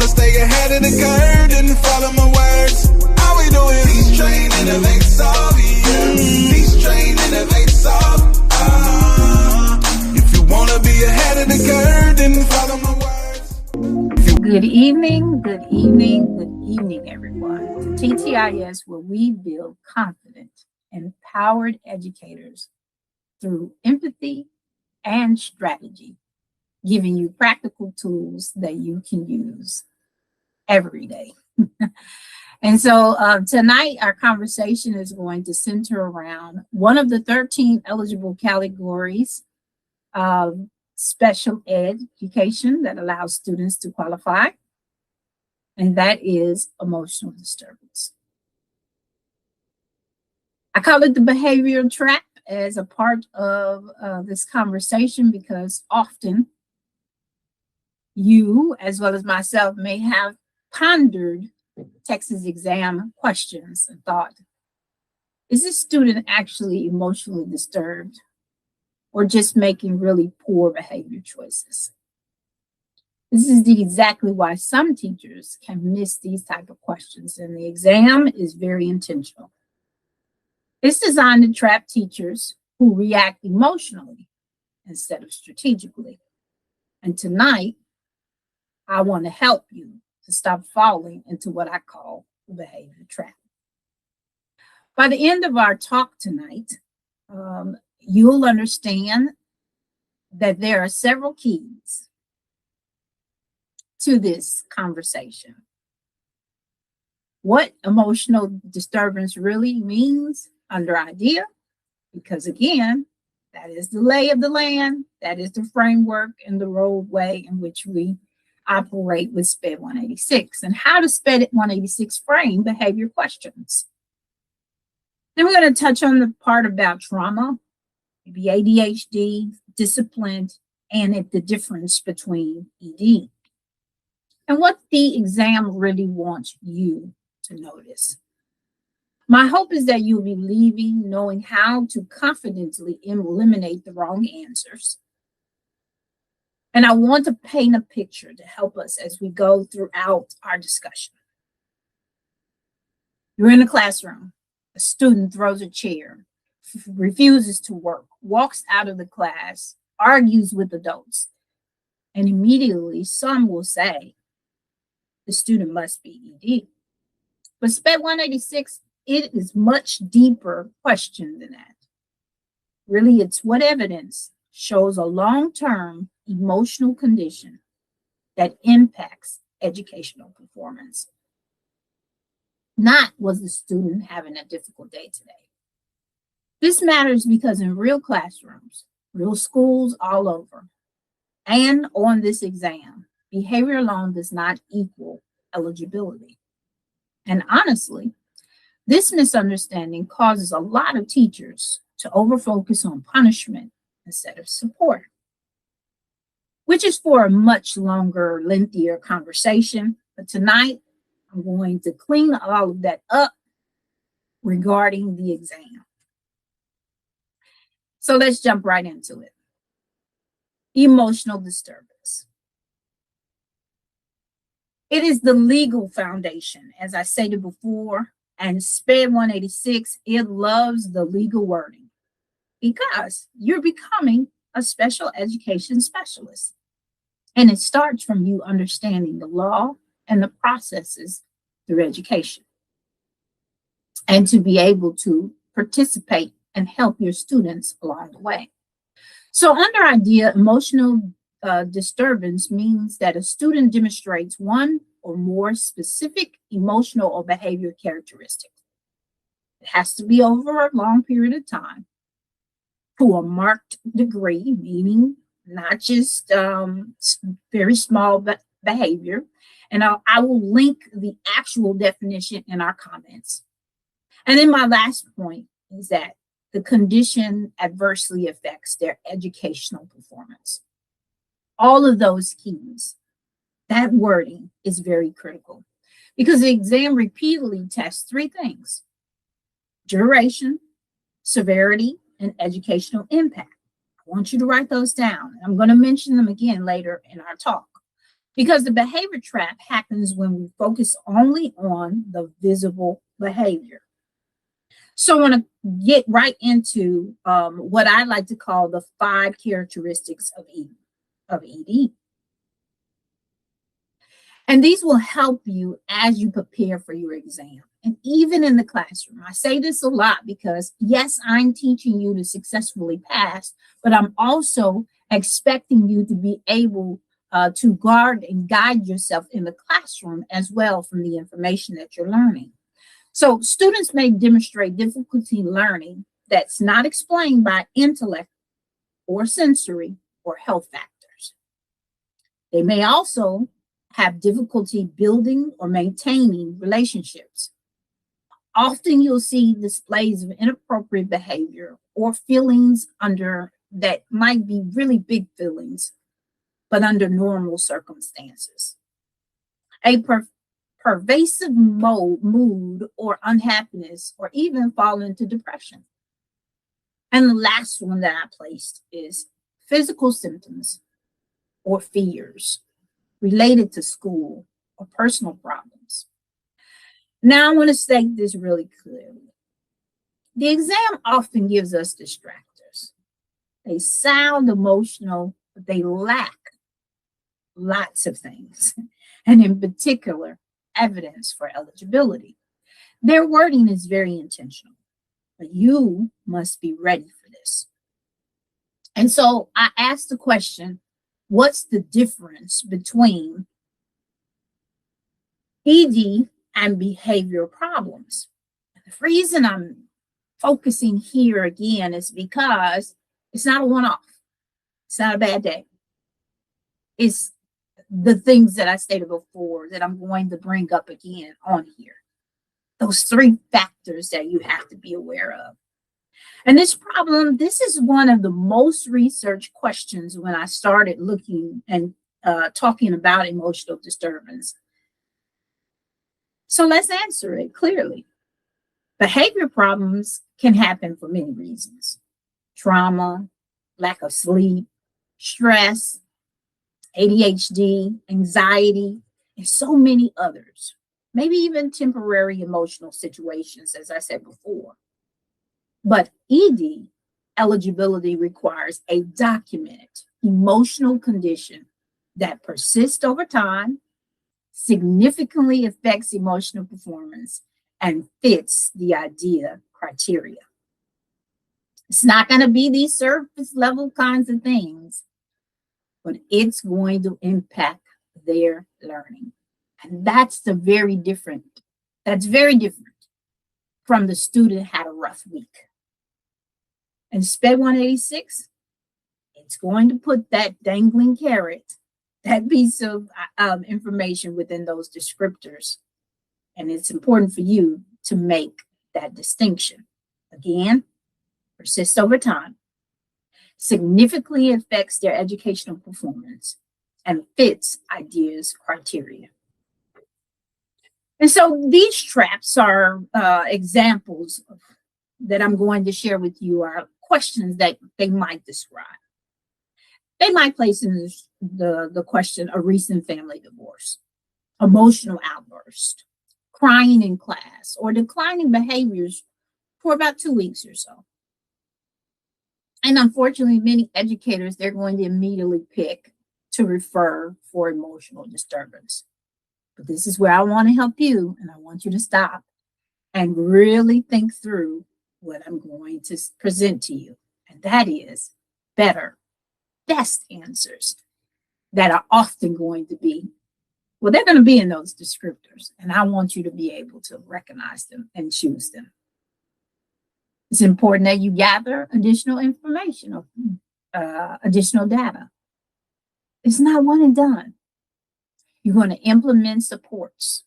wanna stay ahead of the curve, then follow my words. All we doing, teach, train, innovate, solve, yeah. Teach, train, innovate, solve. If you wanna be ahead of the curve, then follow my words. Good evening, good evening, good evening, everyone. To TExES, where we build confident, empowered educators through empathy and strategy, giving you practical tools that you can use every day. And so tonight, our conversation is going to center around one of the 13 eligible categories of special ed education that allows students to qualify, and that is emotional disturbance. I call it the behavioral trap as a part of this conversation because often you, as well as myself, may have pondered TExES exam questions and thought, is this student actually emotionally disturbed or just making really poor behavior choices? This is exactly why some teachers can miss these type of questions, and the exam is very intentional. It's designed to trap teachers who react emotionally instead of strategically. And tonight, I want to help you to stop falling into what I call the behavior trap. By the end of our talk tonight, you'll understand that there are several keys to this conversation. What emotional disturbance really means under IDEA, because again, that is the lay of the land, that is the framework and the roadway in which we operate with SPED 186, and how does SPED 186 frame behavior questions. Then we're going to touch on the part about trauma, maybe ADHD, discipline, and the difference between ED, and what the exam really wants you to notice. My hope is that you'll be leaving knowing how to confidently eliminate the wrong answers. And I want to paint a picture to help us as we go throughout our discussion. You're in a classroom. A student throws a chair, refuses to work, walks out of the class, argues with adults, and immediately some will say the student must be ED. But SPED 186, it is much deeper question than that. Really, it's what evidence shows a long-term emotional condition that impacts educational performance. Not was the student having a difficult day today. This matters because in real classrooms, real schools all over, and on this exam, behavior alone does not equal eligibility. And honestly, this misunderstanding causes a lot of teachers to overfocus on punishment instead of support, which is for a much longer, lengthier conversation. But tonight, I'm going to clean all of that up regarding the exam. So let's jump right into it. Emotional disturbance. It is the legal foundation, as I stated before, and SPED 186, it loves the legal wording because you're becoming a special education specialist. And it starts from you understanding the law and the processes through education, and to be able to participate and help your students along the way. So under IDEA, emotional disturbance means that a student demonstrates one or more specific emotional or behavior characteristics. It has to be over a long period of time to a marked degree, meaning not just very small behavior. And I will link the actual definition in our comments. And then my last point is that the condition adversely affects their educational performance. All of those keys, that wording is very critical because the exam repeatedly tests three things: duration, severity, and educational impact. I want you to write those down. I'm going to mention them again later in our talk. because the behavior trap happens when we focus only on the visible behavior. So I want to get right into what I like to call the 5 characteristics of ED. And these will help you as you prepare for your exam. And even in the classroom, I say this a lot because yes, I'm teaching you to successfully pass, but I'm also expecting you to be able to guard and guide yourself in the classroom as well from the information that you're learning. So students may demonstrate difficulty learning that's not explained by intellect or sensory or health factors. They may also have difficulty building or maintaining relationships. Often you'll see displays of inappropriate behavior or feelings under that might be really big feelings, but under normal circumstances. A pervasive mood or unhappiness, or even fall into depression. And the last one that I placed is physical symptoms or fears related to school or personal problems. Now, I want to state this really clearly. The exam often gives us distractors. They sound emotional, but they lack lots of things, and in particular, evidence for eligibility. Their wording is very intentional, but you must be ready for this. And so I asked the question, what's the difference between ED and behavioral problems? The reason I'm focusing here again is because it's not a one-off. It's not a bad day. It's the things that I stated before that I'm going to bring up again on here. Those 3 factors that you have to be aware of. And this problem, this is one of the most researched questions when I started looking and talking about emotional disturbance. So let's answer it clearly. Behavior problems can happen for many reasons. Trauma, lack of sleep, stress, ADHD, anxiety, and so many others. Maybe even temporary emotional situations, as I said before. But ED eligibility requires a documented emotional condition that persists over time, significantly affects emotional performance, and fits the idea criteria. It's not going to be these surface level kinds of things, but it's going to impact their learning. And that's very different from the student had a rough week. And SPED 186, it's going to put that dangling carrot, that piece of information within those descriptors. And it's important for you to make that distinction. Again, persists over time, significantly affects their educational performance, and fits ideas criteria. And so these traps are examples that I'm going to share with you are questions that they might describe. They might place in the question, a recent family divorce, emotional outburst, crying in class, or declining behaviors for about 2 weeks or so. And unfortunately, many educators, they're going to immediately pick to refer for emotional disturbance. But this is where I want to help you, and I want you to stop and really think through what I'm going to present to you. And that is best answers that are often going to be, well, they're going to be in those descriptors. And I want you to be able to recognize them and choose them. It's important that you gather additional information or additional data. It's not one and done. You're going to implement supports.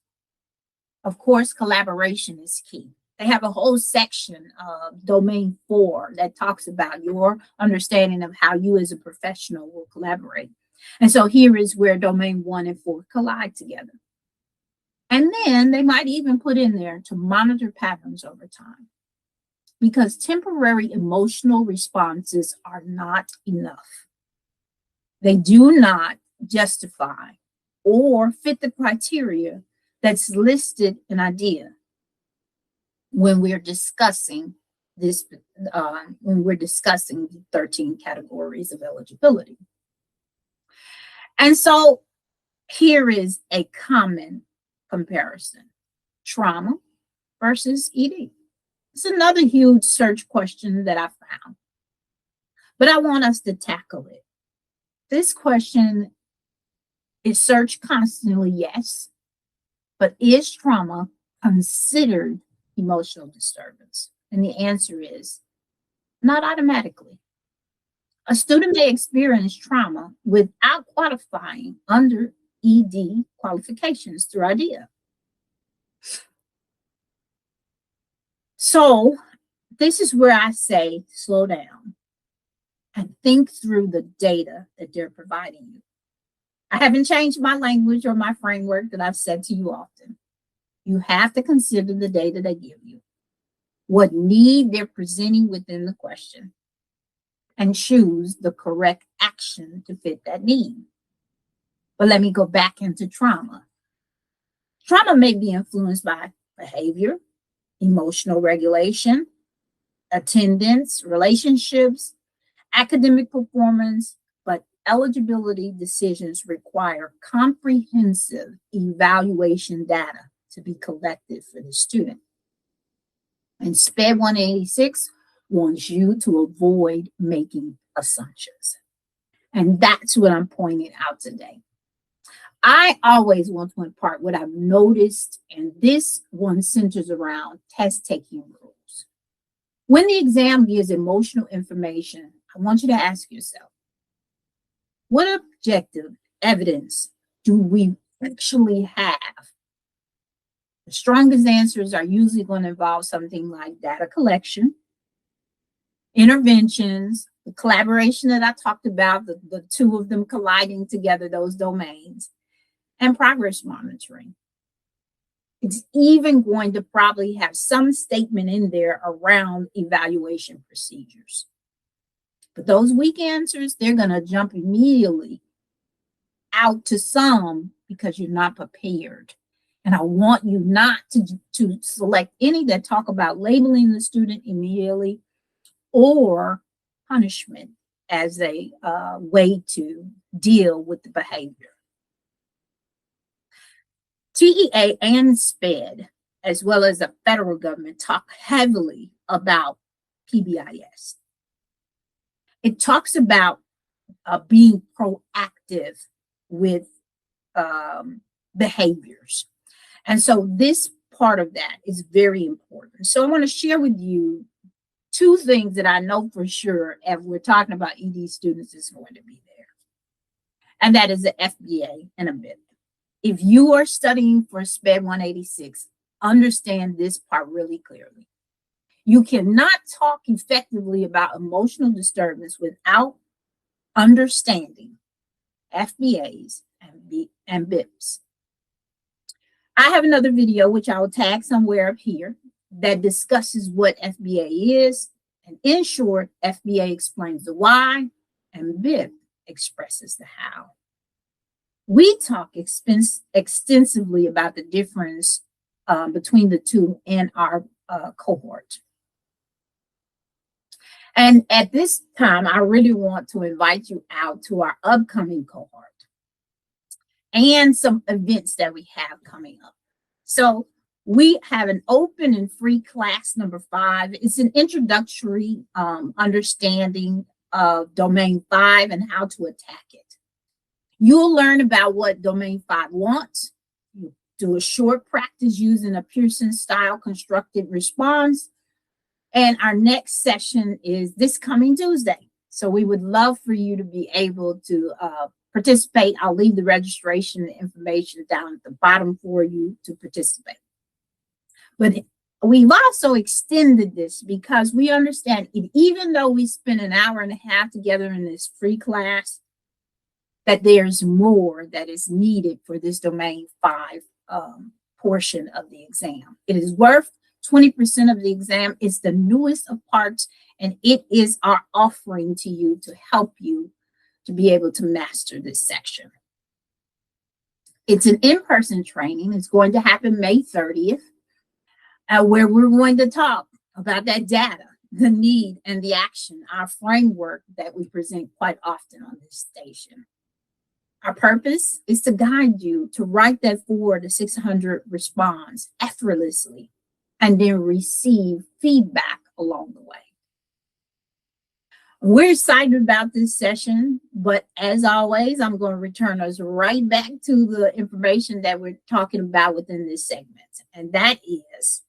Of course, collaboration is key. They have a whole section of domain 4 that talks about your understanding of how you as a professional will collaborate. And so here is where domain 1 and 4 collide together. And then they might even put in there to monitor patterns over time, because temporary emotional responses are not enough. They do not justify or fit the criteria that's listed in IDEA when we're discussing this, when we're discussing the 13 categories of eligibility. And so here is a common comparison: trauma versus ED. It's another huge search question that I found, but I want us to tackle it. This question is searched constantly, yes, but is trauma considered emotional disturbance? And the answer is not automatically. A student may experience trauma without qualifying under ED qualifications through IDEA. So this is where I say slow down and think through the data that they're providing you. I haven't changed my language or my framework that I've said to you often. You have to consider the data they give you, what need they're presenting within the question, and choose the correct action to fit that need. But let me go back into trauma. Trauma may be influenced by behavior, emotional regulation, attendance, relationships, academic performance, but eligibility decisions require comprehensive evaluation data to be collected for the student. And SPED 186 wants you to avoid making assumptions. And that's what I'm pointing out today. I always want to impart what I've noticed, and this one centers around test taking rules. When the exam gives emotional information, I want you to ask yourself, what objective evidence do we actually have? The strongest answers are usually going to involve something like data collection, interventions, the collaboration that I talked about, the two of them colliding together, those domains, and progress monitoring. It's even going to probably have some statement in there around evaluation procedures. But those weak answers, they're going to jump immediately out to some because you're not prepared. And I want you not to select any that talk about labeling the student immediately or punishment as a way to deal with the behavior. TEA and SPED, as well as the federal government, talk heavily about PBIS. It talks about being proactive with behaviors. And so this part of that is very important. So I want to share with you two things that I know for sure if we're talking about ED students is going to be there. And that is the FBA and a bit. If you are studying for SPED 186, understand this part really clearly. You cannot talk effectively about emotional disturbance without understanding FBAs and BIPs. I have another video, which I will tag somewhere up here, that discusses what FBA is. And in short, FBA explains the why, and BIP expresses the how. We talk extensively about the difference between the two in our cohort. And at this time, I really want to invite you out to our upcoming cohort and some events that we have coming up. So we have an open and free class number 5. It's an introductory understanding of domain 5 and how to attack it. You'll learn about what domain 5 wants. You do a short practice using a Pearson-style constructed response. And our next session is this coming Tuesday. So we would love for you to be able to participate. I'll leave the registration information down at the bottom for you to participate. But we've also extended this because we understand it, even though we spend an hour and a half together in this free class, that there's more that is needed for this domain 5 portion of the exam. It is worth 20% of the exam. It's the newest of parts, and it is our offering to you to help you to be able to master this section. It's an in-person training. It's going to happen May 30th, where we're going to talk about that data, the need, and the action, our framework that we present quite often on this station. Our purpose is to guide you to write that 400 to 600 response effortlessly and then receive feedback along the way. We're excited about this session, but as always, I'm going to return us right back to the information that we're talking about within this segment, and that is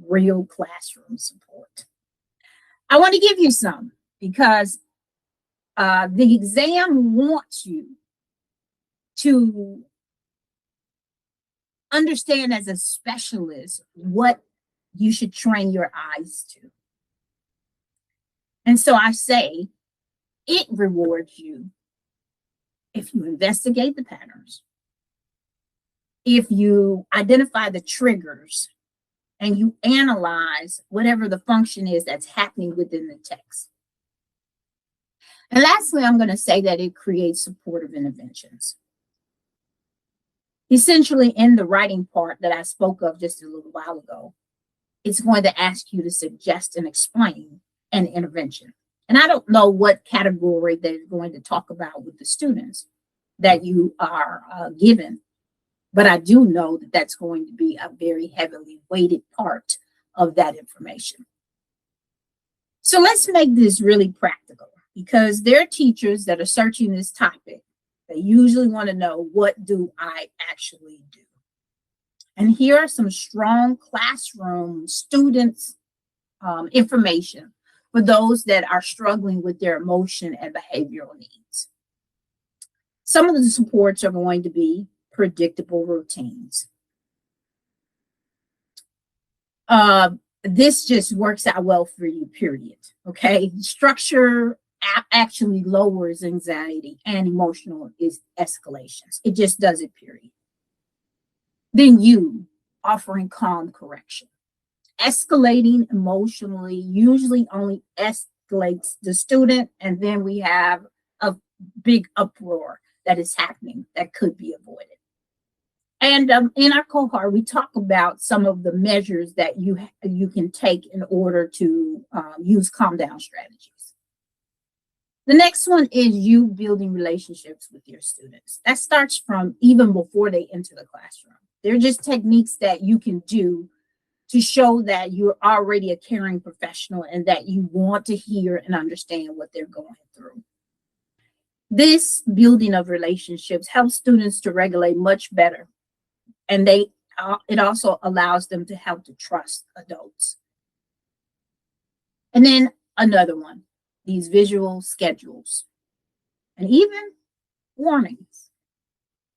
real classroom support. I want to give you some because the exam wants you to understand as a specialist what you should train your eyes to. And so I say it rewards you if you investigate the patterns, if you identify the triggers, and you analyze whatever the function is that's happening within the text. And lastly, I'm going to say that it creates supportive interventions. Essentially, in the writing part that I spoke of just a little while ago, it's going to ask you to suggest and explain an intervention. And I don't know what category they're going to talk about with the students that you are given, but I do know that that's going to be a very heavily weighted part of that information. So let's make this really practical, because there are teachers that are searching this topic. They usually want to know, what do I actually do? And here are some strong classroom students information for those that are struggling with their emotion and behavioral needs. Some of the supports are going to be predictable routines. This just works out well for you, period. Okay, structure actually lowers anxiety and emotional escalations. It just does it, period. Then you offering calm correction. Escalating emotionally usually only escalates the student, and then we have a big uproar that is happening that could be avoided. And in our cohort, we talk about some of the measures that you can take in order to use calm down strategies. The next one is you building relationships with your students. That starts from even before they enter the classroom. They're just techniques that you can do to show that you're already a caring professional and that you want to hear and understand what they're going through. This building of relationships helps students to regulate much better, and it also allows them to help to trust adults. And then another one, these visual schedules and even warnings.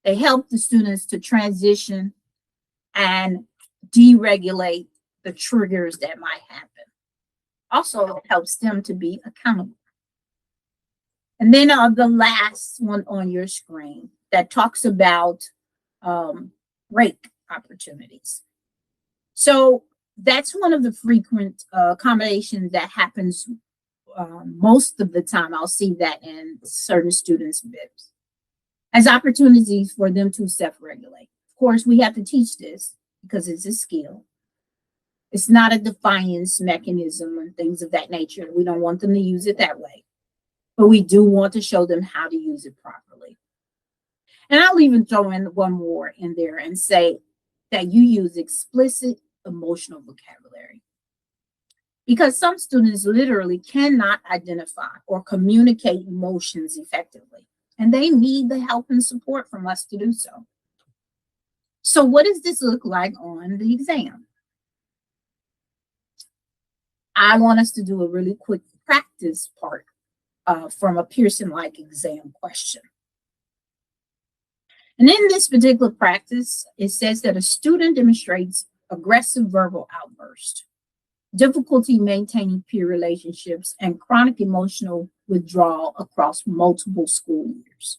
They help the students to transition and deregulate the triggers that might happen. Also, it helps them to be accountable. And then the last one on your screen that talks about break opportunities. So that's one of the frequent accommodations that happens most of the time. I'll see that in certain students' bibs as opportunities for them to self-regulate. Of course, we have to teach this because it's a skill. It's not a defiance mechanism and things of that nature. We don't want them to use it that way, but we do want to show them how to use it properly. And I'll even throw in one more in there and say that you use explicit emotional vocabulary, because some students literally cannot identify or communicate emotions effectively, and they need the help and support from us to do so. So what does this look like on the exam? I want us to do a really quick practice part from a Pearson-like exam question. And in this particular practice, it says that a student demonstrates aggressive verbal outburst, difficulty maintaining peer relationships, and chronic emotional withdrawal across multiple school years.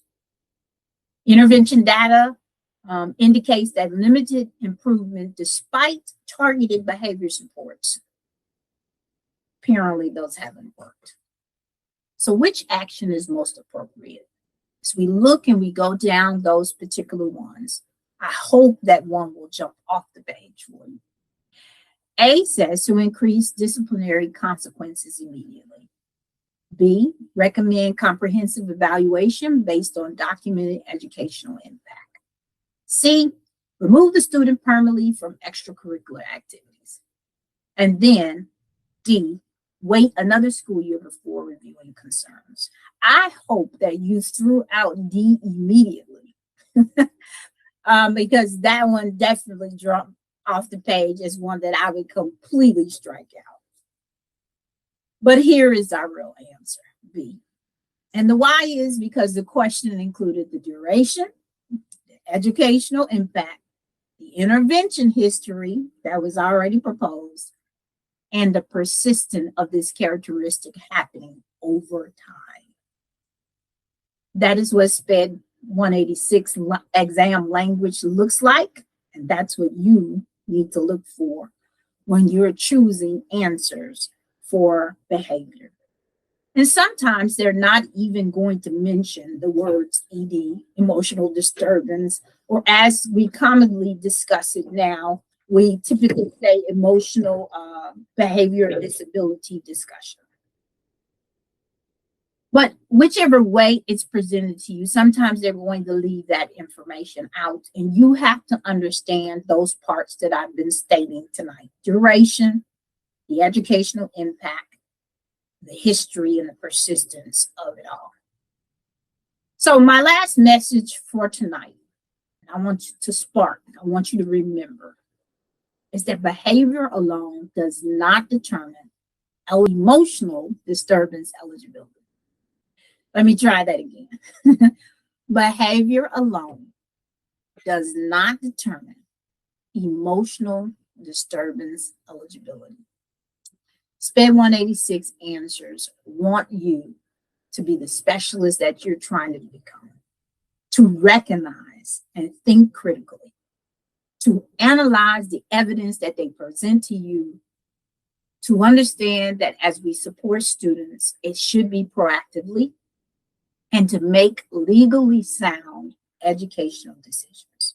Intervention data indicates that limited improvement despite targeted behavior supports. Apparently, those haven't worked. So which action is most appropriate? As we look and we go down those particular ones, I hope that one will jump off the page for you. A says to increase disciplinary consequences immediately. B, recommend comprehensive evaluation based on documented educational impact. C, remove the student permanently from extracurricular activities. And then D, wait another school year before reviewing concerns. I hope that you threw out D immediately because that one definitely dropped off the page as one that I would completely strike out. But here is our real answer, B. And the why is because the question included the duration, the educational impact, the intervention history that was already proposed, and the persistence of this characteristic happening over time. That is what SPED 186 exam language looks like, and that's what you need to look for when you're choosing answers for behavior. And sometimes they're not even going to mention the words ED, emotional disturbance, or as we commonly discuss it now, we typically say emotional behavior disability discussion. But whichever way it's presented to you, sometimes they're going to leave that information out, and you have to understand those parts that I've been stating tonight: duration, the educational impact, the history, and the persistence of it all. So my last message for tonight, I want you to spark, I want you to remember, is that behavior alone does not determine emotional disturbance eligibility. Let me try that again. Behavior alone does not determine emotional disturbance eligibility. SPED 186 answers want you to be the specialist that you're trying to become, to recognize and think critically, to analyze the evidence that they present to you, to understand that as we support students, it should be proactively, and to make legally sound educational decisions.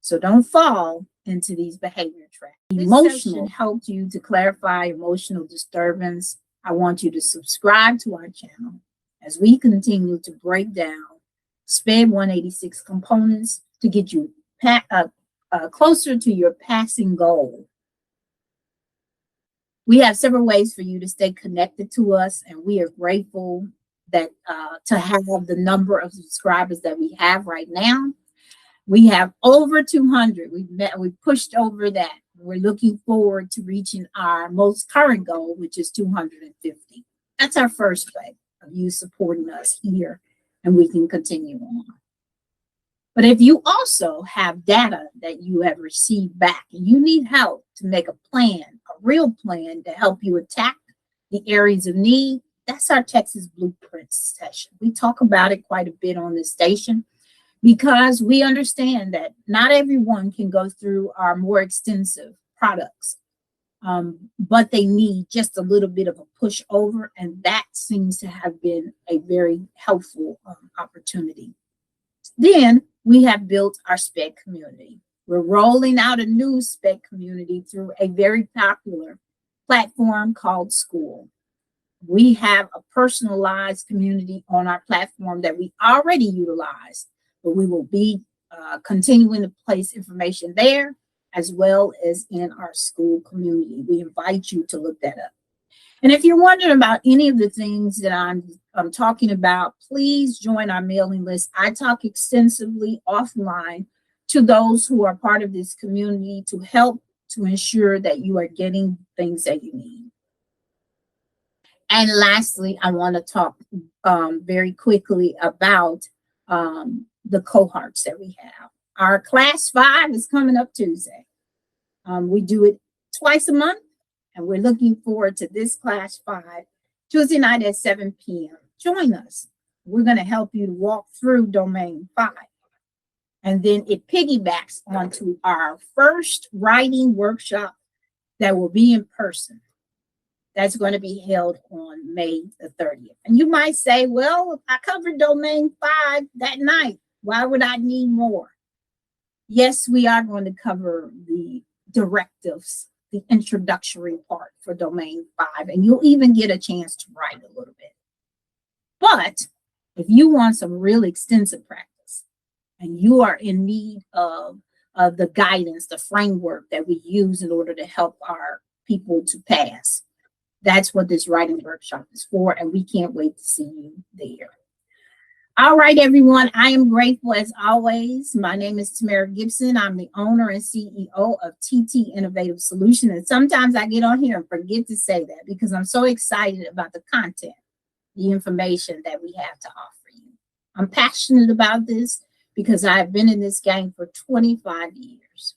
So don't fall into these behavior traps. Emotional helped you to clarify emotional disturbance. I want you to subscribe to our channel as we continue to break down SPED 186 components to get you closer to your passing goal. We have several ways for you to stay connected to us, and we are grateful that to have the number of subscribers that we have right now. We have over 200. We've pushed over that. We're looking forward to reaching our most current goal, which is 250. That's our first way of you supporting us here, and we can continue on. But if you also have data that you have received back and you need help to make a plan, a real plan to help you attack the areas of need, that's our TExES Blueprint session. We talk about it quite a bit on this station because we understand that not everyone can go through our more extensive products, but they need just a little bit of a push over, and that seems to have been a very helpful opportunity. Then we have built our SPED community. We're rolling out a new SPED community through a very popular platform called School. We have a personalized community on our platform that we already utilize, but we will be continuing to place information there as well as in our school community. We invite you to look that up. And if you're wondering about any of the things that I'm talking about, please join our mailing list. I talk extensively offline to those who are part of this community to help to ensure that you are getting things that you need. And lastly, I want to talk very quickly about the cohorts that we have. Our class 5 is coming up Tuesday. We do it twice a month, and we're looking forward to this class 5 Tuesday night at 7 p.m. Join us. We're going to help you to walk through domain 5. And then it piggybacks onto our first writing workshop that will be in person. That's going to be held on May the 30th. And you might say, well, I covered domain 5 that night. Why would I need more? Yes, we are going to cover the directives, the introductory part for domain 5, and you'll even get a chance to write a little bit. But if you want some real extensive practice and you are in need of the guidance, the framework that we use in order to help our people to pass, that's what this writing workshop is for, and we can't wait to see you there. All right, everyone, I am grateful as always. My name is Tamara Gibson. I'm the owner and CEO of TT Innovative Solutions. And sometimes I get on here and forget to say that because I'm so excited about the content, the information that we have to offer you. I'm passionate about this because I've been in this game for 25 years,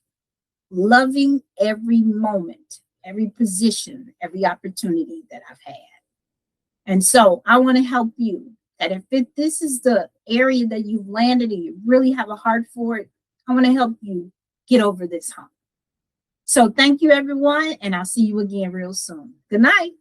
loving every moment, every position, every opportunity that I've had. And so I want to help you that if this is the area that you've landed and you really have a heart for it, I want to help you get over this hump. So thank you, everyone, and I'll see you again real soon. Good night.